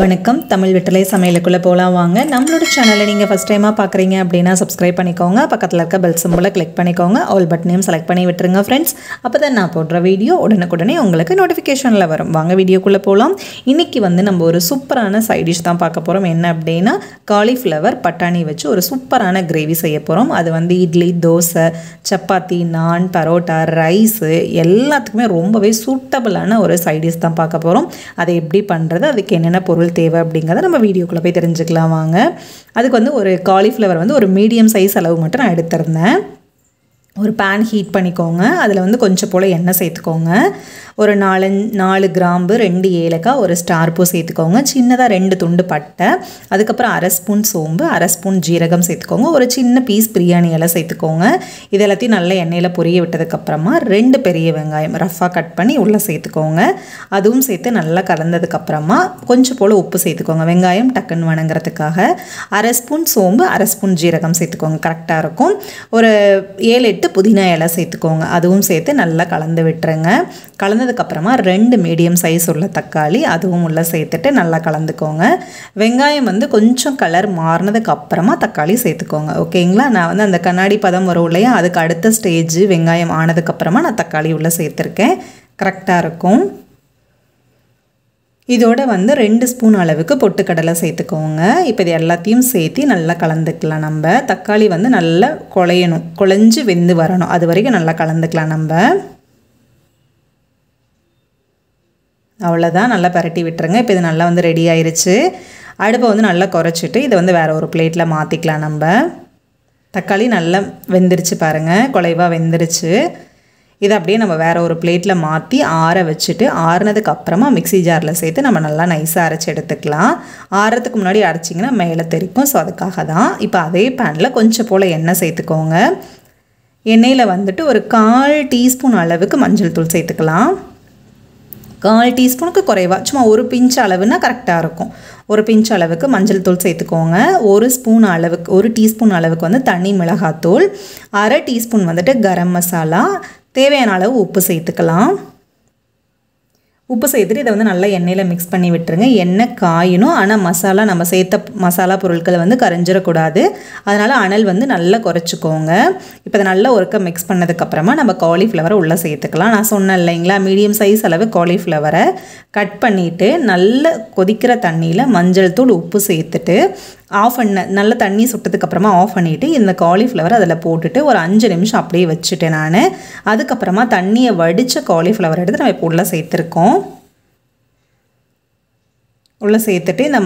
வணக்கம் தமிழ் விட்டலை சமையலுக்குள்ள போலாம் வாங்க. நம்மளோட சேனலை நீங்க ஃபர்ஸ்ட் டைமா பார்க்கறீங்க அப்படினா சப்ஸ்கிரைப் பண்ணிக்கோங்க. பக்கத்துல இருக்க பெல் சிம்பலை கிளிக் பண்ணிக்கோங்க. ஆல் பட்டனையும் செலக்ட் பண்ணி விட்டுருங்க फ्रेंड्स. அப்பதான் நான் போடுற வீடியோ உடனுக்குடனே உங்களுக்கு நோட்டிஃபிகேஷன்ல வரும். வாங்க வீடியோக்குள்ள போலாம். இன்னைக்கு நம்ம ஒரு சூப்பரான சைட் டிஷ் தான் பார்க்க போறோம். என்ன அப்படினா காலிஃப்ளவர் பட்டாணி வச்சு ஒரு சூப்பரான கிரேவி செய்ய போறோம். அது இட்லி, தோசை, சப்பாத்தி, நான், பரோட்டா, ரைஸ் எல்லாத்துக்குமே ரொம்பவே சூட்டபிளான ஒரு சைட் டிஷ் தான் பார்க்க போறோம். அதை எப்படி பண்றது, அதுக்கு என்னென்ன பொருள் தேவை அப்படிங்கறத நம்ம வீடியோக்குள்ள போய் தெரிஞ்சுக்கலாம் வாங்க. அதுக்கு ஒரு காலிஃப்ளவர் ஒரு மீடியம் சைஸ் அளவு மட்டும் நான் எடுத்துறேன். ஒரு pan ஹீட் பண்ணிக்கோங்க. அதில் கொஞ்சம் போல் எண்ணெய் சேர்த்துக்கோங்க. ஒரு 4 கிராம்பு, 2 ஏலக்காய், ஒரு ஸ்டார் பூ சேர்த்துக்கோங்க. சின்னதாக 2 துண்டு பட்டை, அதுக்கப்புறம் அரை ஸ்பூன் சோம்பு, அரை ஸ்பூன் ஜீரகம் சேர்த்துக்கோங்க. ஒரு சின்ன பீஸ் பிரியாணி இலை சேர்த்துக்கோங்க. இது எல்லாத்தையும் நல்ல எண்ணெயில் பொரிய விட்டதுக்கப்புறமா 2 பெரிய வெங்காயம் ரஃபாக கட் பண்ணி உள்ளே சேர்த்துக்கோங்க. அதுவும் சேர்த்து நல்லா கலந்ததுக்கப்புறமா கொஞ்சம் போல் உப்பு சேர்த்துக்கோங்க. வெங்காயம் டக்குன்னு வணங்குறதுக்காக. அரை ஸ்பூன் சோம்பு, அரை ஸ்பூன் ஜீரகம் சேர்த்துக்கோங்க. கரெக்டாக இருக்கும். ஒரு 7-8 புதினா இலை சேர்த்துக்கோங்க. அதுவும் சேர்த்து நல்லா கலந்து விட்டுருங்க. கலந்ததுக்கப்புறமா 2 மீடியம் சைஸ் உள்ள தக்காளி அதுவும் உள்ளே சேர்த்துட்டு நல்லா கலந்துக்கோங்க. வெங்காயம் கொஞ்சம் கலர் மாறினதுக்கு அப்புறமா தக்காளி சேர்த்துக்கோங்க. ஓகேங்களா? நான் அந்த கண்ணாடி பதம் வரும் இல்லையா, அதுக்கு அடுத்த ஸ்டேஜ் வெங்காயம் ஆனதுக்கப்புறமா நான் தக்காளி உள்ளே சேர்த்துருக்கேன். கரெக்டாக இருக்கும். இதோட 2 ஸ்பூன் அளவுக்கு பொட்டுக்கடலை சேர்த்துக்கோங்க. இப்போ இது எல்லாத்தையும் சேர்த்து நல்லா கலந்துக்கலாம். நம்ம தக்காளி நல்லா குழைஞ்சு வெந்து வரணும். அது வரைக்கும் நல்லா கலந்துக்கலாம் நம்ம. அவ்வளோதான், நல்லா பரட்டி விட்டுருங்க. இப்போ இது நல்லா ரெடி ஆயிருச்சு. அடுப்பை நல்லா குறைச்சிட்டு இதை வேற ஒரு பிளேட்டில் மாற்றிக்கலாம் நம்ம. தக்காளி நல்லா வெந்துருச்சு பாருங்கள், குலைவாக வெந்துருச்சு. இதை அப்படியே நம்ம வேறு ஒரு பிளேட்டில் மாற்றி ஆற வச்சுட்டு ஆறுனதுக்கு அப்புறமா மிக்ஸி ஜாரில் சேர்த்து நம்ம நல்லா நைஸாக அரைச்சி எடுத்துக்கலாம். ஆறுறதுக்கு முன்னாடி அரைச்சிங்கன்னா மேலே தெரிக்கும். ஸோ அதுக்காக தான். இப்போ அதே பேனில் கொஞ்சம் போல் எண்ணெய் சேர்த்துக்கோங்க. எண்ணெயில் ஒரு 1/4 டீஸ்பூன் அளவுக்கு மஞ்சள் தூள் சேர்த்துக்கலாம். 1/4 டீஸ்பூனுக்கு குறைவாக, சும்மா ஒரு பிஞ்ச் அளவுன்னா கரெக்டாக இருக்கும். ஒரு பிஞ்ச் அளவுக்கு மஞ்சள் தூள் சேர்த்துக்கோங்க. 1 டீஸ்பூன் அளவுக்கு தனி மிளகாத்தூள், அரை டீஸ்பூன் கரம் மசாலா, தேவையான அளவு உப்பு சேர்த்துக்கலாம். உப்பு சேர்த்துட்டு இதை நல்லா எண்ணெயில் மிக்ஸ் பண்ணி விட்டுருங்க. எண்ணெய் காயணும், ஆனால் மசாலா நம்ம சேர்த்த மசாலா பொருட்கள் கரைஞ்சிடக்கூடாது. அதனால் அனல் நல்லா குறைச்சிக்கோங்க. இப்போ இதை நல்லா ஒருக்க மிக்ஸ் பண்ணதுக்கப்புறமா நம்ம காலிஃப்ளவரை உள்ளே சேர்த்துக்கலாம். நான் சொன்னேன் இல்லைங்களா, மீடியம் சைஸ் அளவு காலிஃப்ளவரை கட் பண்ணிவிட்டு நல்ல கொதிக்கிற தண்ணியில் மஞ்சள் தூள் உப்பு சேர்த்துட்டு நல்ல தண்ணி சுட்டதுக்கப்புறமா ஆஃப் பண்ணிவிட்டு இந்த காலிஃப்ளவர் அதில் போட்டுட்டு ஒரு 5 நிமிஷம் அப்படியே வச்சுட்டேன் நான். அதுக்கப்புறமா தண்ணியை வடித்த காலிஃப்ளவர் எடுத்து நம்ம இப்போ உள்ளே சேர்த்துருக்கோம். உள்ளே சேர்த்துட்டு இந்த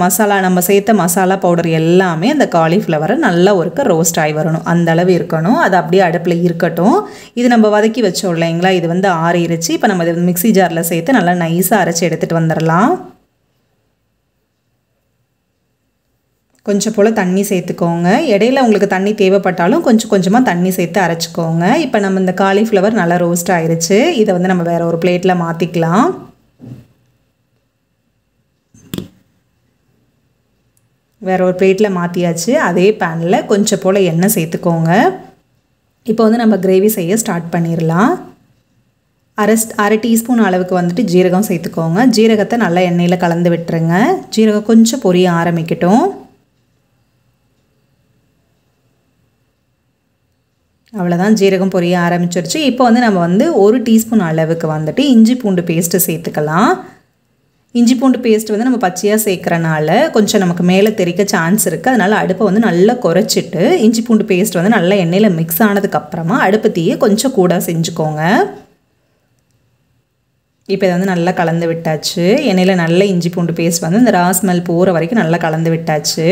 நம்ம சேர்த்த மசாலா பவுடர் எல்லாமே அந்த காலிஃப்ளவரை நல்லா ரோஸ்ட் ஆகி வரணும். அந்த அளவு இருக்கணும். அது அப்படியே அடுப்பில் இருக்கட்டும். இது நம்ம வதக்கி வச்சோம் இல்லைங்களா, இது ஆறிடுச்சு. இப்போ நம்ம இது மிக்ஸி ஜாரில் சேர்த்து நல்லா நைஸாக அரைச்சி எடுத்துகிட்டு வந்துடலாம். கொஞ்சம் போல் தண்ணி சேர்த்துக்கோங்க. இடையில உங்களுக்கு தண்ணி தேவைப்பட்டாலும் கொஞ்சம் கொஞ்சமாக தண்ணி சேர்த்து அரைச்சிக்கோங்க. இப்போ நம்ம இந்த காலிஃப்ளவர் நல்லா ரோஸ்ட் ஆயிருச்சு. இதை நம்ம வேறு ஒரு பிளேட்டில் மாற்றிக்கலாம். வேறு ஒரு பிளேட்டில் மாற்றியாச்சு. அதே பேனில் கொஞ்சம் போல் எண்ணெய் சேர்த்துக்கோங்க. இப்போ நம்ம கிரேவி செய்ய ஸ்டார்ட் பண்ணிடலாம். அரை டீஸ்பூன் அளவுக்கு ஜீரகம் சேர்த்துக்கோங்க. ஜீரகத்தை நல்லா எண்ணெயில் கலந்து விட்டுருங்க. ஜீரகம் கொஞ்சம் பொரிய ஆரம்பிக்கட்டும். அவ்வளோதான், ஜீரகம் பொரிய ஆரம்பிச்சிருச்சு. இப்போ நம்ம 1 டீஸ்பூன் அளவுக்கு இஞ்சி பூண்டு பேஸ்ட்டு சேர்த்துக்கலாம். இஞ்சி பூண்டு பேஸ்ட் நம்ம பச்சையாக சேர்க்குறனால கொஞ்சம் நமக்கு மேலே தெறிக்க சான்ஸ் இருக்குது. அதனால் அடுப்பை நல்லா குறைச்சிட்டு இஞ்சி பூண்டு பேஸ்ட் நல்லா எண்ணெயில் மிக்ஸ் ஆனதுக்கப்புறமா அடுப்பு தீயை கொஞ்சம் கூட செஞ்சுக்கோங்க. இப்போ இதை நல்லா கலந்து விட்டாச்சு. எண்ணெயில் நல்ல இஞ்சி பூண்டு பேஸ்ட் இந்த ரா ஸ்மெல் போகிற வரைக்கும் நல்லா கலந்து விட்டாச்சு.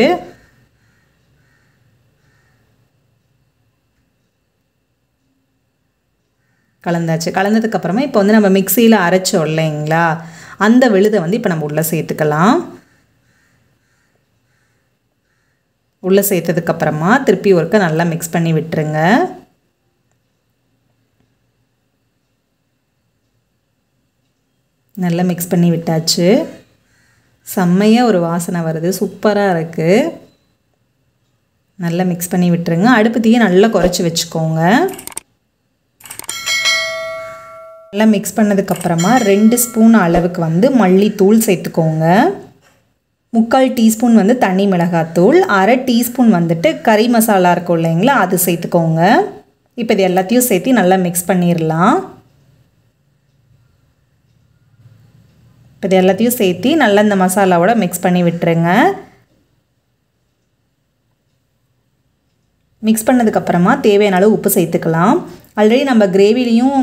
கலந்தாச்சு. கலந்ததுக்கப்புறமா இப்போ நம்ம மிக்சியில் அரைச்சோம் இல்லைங்களா, அந்த விழுதை இப்போ நம்ம உள்ளே சேர்த்துக்கலாம். உள்ளே சேர்த்ததுக்கப்புறமா திருப்பி ஒருக்க நல்லா மிக்ஸ் பண்ணி விட்டுருங்க. நல்லா மிக்ஸ் பண்ணி விட்டாச்சு. செம்மையாக ஒரு வாசனை வருது, சூப்பராக இருக்குது. நல்லா மிக்ஸ் பண்ணி விட்டுருங்க. அடுப்பு தீயை நல்லா குறைச்சி வச்சுக்கோங்க. நல்லா மிக்ஸ் பண்ணதுக்கப்புறமா 2 ஸ்பூன் அளவுக்கு மல்லித்தூள் சேர்த்துக்கோங்க. 3/4 டீஸ்பூன் வந்து தனி மிளகாத்தூள், 1/2 டீஸ்பூன் வந்துட்டு கறி மசாலா இருக்கும் இல்லைங்களா, அது சேர்த்துக்கோங்க. இப்போ இது எல்லாத்தையும் சேர்த்து நல்லா மிக்ஸ் பண்ணிடலாம். இப்போ இது எல்லாத்தையும் சேர்த்து நல்லா இந்த மசாலாவோட மிக்ஸ் பண்ணி விட்டுருங்க. மிக்ஸ் பண்ணதுக்கப்புறமா தேவையான அளவு உப்பு சேர்த்துக்கலாம். ஆல்ரெடி நம்ம கிரேவிலையும்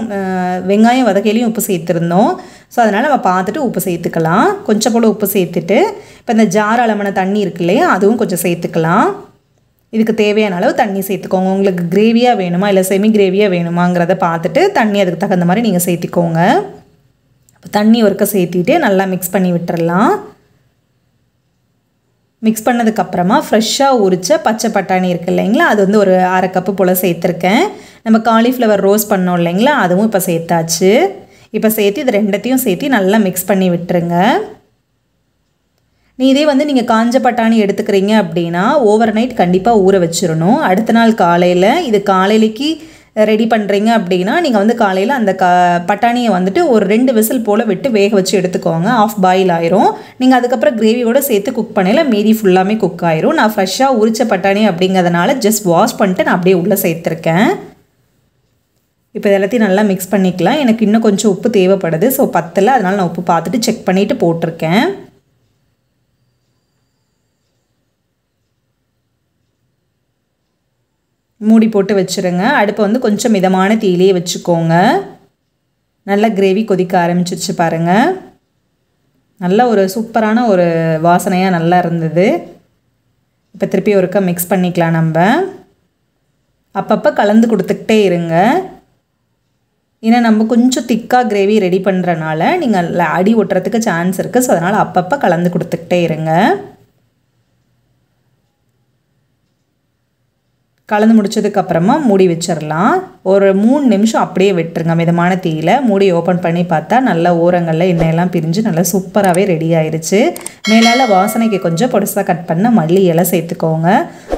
வெங்காயம் வதக்கையிலையும் உப்பு சேர்த்துருந்தோம். ஸோ அதனால் நம்ம பார்த்துட்டு உப்பு சேர்த்துக்கலாம். கொஞ்சம் போல் உப்பு சேர்த்துட்டு இப்போ இந்த ஜார் அளவான தண்ணி இருக்கு இல்லையா, அதுவும் கொஞ்சம் சேர்த்துக்கலாம். இதுக்கு தேவையான அளவு தண்ணி சேர்த்துக்கோங்க. உங்களுக்கு கிரேவியாக வேணுமா இல்லை செமி கிரேவியாக வேணுமாங்கிறத பார்த்துட்டு தண்ணி அதுக்கு தகுந்த மாதிரி நீங்கள் சேர்த்திக்கோங்க. தண்ணி ஒருக்க சேர்த்திட்டு நல்லா மிக்ஸ் பண்ணி விட்டுறலாம். மிக்ஸ் பண்ணதுக்கப்புறமா ஃப்ரெஷ்ஷாக உரித்த பச்சை பட்டாணி இருக்குது இல்லைங்களா, அது வந்து ஒரு 1/2 கப்பு போல் சேர்த்துருக்கேன். நம்ம காலிஃப்ளவர் ரோஸ்ட் பண்ணோம் இல்லைங்களா, அதுவும் இப்போ சேர்த்தாச்சு. இப்போ சேர்த்து இது ரெண்டத்தையும் சேர்த்து நல்லா மிக்ஸ் பண்ணி விட்டுருங்க. இதே வந்து நீங்கள் காஞ்ச பட்டாணி எடுத்துக்கிறீங்க அப்படின்னா ஓவர் நைட் கண்டிப்பாக ஊற வச்சிடணும். அடுத்த நாள் காலையில் இது காலையிலைக்கு ரெடி பண்ணுறீங்க அப்படின்னா நீங்கள் வந்து காலையில் அந்த பட்டாணியை வந்துட்டு ஒரு 2 விசில் போல் விட்டு வேக வச்சு எடுத்துக்கோங்க. ஆஃப் பாயில் ஆயிரும். நீங்கள் அதுக்கப்புறம் கிரேவியோடு சேர்த்து குக் பண்ணல மீதி ஃபுல்லாமே குக் ஆயிரும். நான் ஃப்ரெஷ்ஷாக உரித்த பட்டாணி அப்படிங்கிறதுனால ஜஸ்ட் வாஷ் பண்ணிட்டு நான் அப்படியே உள்ளே சேர்த்துருக்கேன். இப்போ எல்லாத்தையும் நல்லா மிக்ஸ் பண்ணிக்கலாம். எனக்கு இன்னும் கொஞ்சம் உப்பு தேவைப்படுது. ஸோ பத்தலை, அதனால் நான் உப்பு பார்த்துட்டு செக் பண்ணிவிட்டு போட்டிருக்கேன். மூடி போட்டு வச்சுருங்க. அடுப்பை வந்து கொஞ்சம் மிதமான தீயிலே வச்சுக்கோங்க. நல்லா கிரேவி கொதிக்க ஆரம்பிச்சிருச்சு பாருங்கள். நல்ல ஒரு சூப்பரான ஒரு வாசனையாக நல்லா இருந்தது. இப்போ திருப்பி ஒருக்கா மிக்ஸ் பண்ணிக்கலாம். நம்ம அப்பப்போ கலந்து கொடுத்துக்கிட்டே இருங்க. ஏன்னா நம்ம கொஞ்சம் திக்காக கிரேவி ரெடி பண்ணுறனால நீங்கள் அடி ஒட்டுறதுக்கு சான்ஸ் இருக்குது. ஸோ அதனால் அப்பப்போ கலந்து கொடுத்துக்கிட்டே இருங்க. கலந்து முடிச்சதுக்கப்புறமா மூடி வச்சிடலாம். ஒரு 3 நிமிஷம் அப்படியே விட்டுருங்க மிதமான தீயில். மூடி ஓப்பன் பண்ணி பார்த்தா நல்லா ஓரங்களில் எண்ணெயெல்லாம் பிரிஞ்சு நல்லா சூப்பராகவே ரெடி ஆயிடுச்சு. மேலால் வாசனைக்கு கொஞ்சம் பொடிசாக கட் பண்ண மல்லி இலை சேர்த்துக்கோங்க.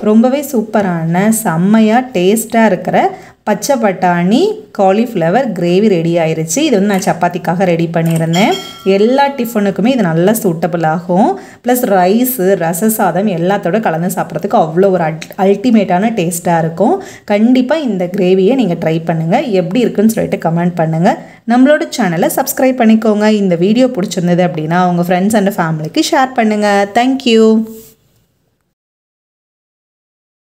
ரொம்பவே சூப்பரான செம்மையாக டேஸ்ட்டாக இருக்கிற பச்சை பட்டாணி காலிஃப்ளவர் கிரேவி ரெடி ஆயிடுச்சு. இது வந்து நான் சப்பாத்திக்காக ரெடி பண்ணியிருந்தேன். எல்லா டிஃபனுக்குமே இது நல்லா சூட்டபிள் ஆகும். ப்ளஸ் ரைஸு, ரச சாதம் எல்லாத்தோட கலந்து சாப்பிட்றதுக்கு அவ்வளோ ஒரு அல்டிமேட்டான டேஸ்ட்டாக இருக்கும். கண்டிப்பாக இந்த கிரேவியை நீங்கள் ட்ரை பண்ணுங்கள். எப்படி இருக்குன்னு சொல்லிட்டு கமெண்ட் பண்ணுங்கள். நம்மளோட சேனலை சப்ஸ்கிரைப் பண்ணிக்கோங்க. இந்த வீடியோ பிடிச்சிருந்தது அப்படின்னா உங்கள் ஃப்ரெண்ட்ஸ் அண்ட் ஃபேமிலிக்கு ஷேர் பண்ணுங்கள். தேங்க்யூ.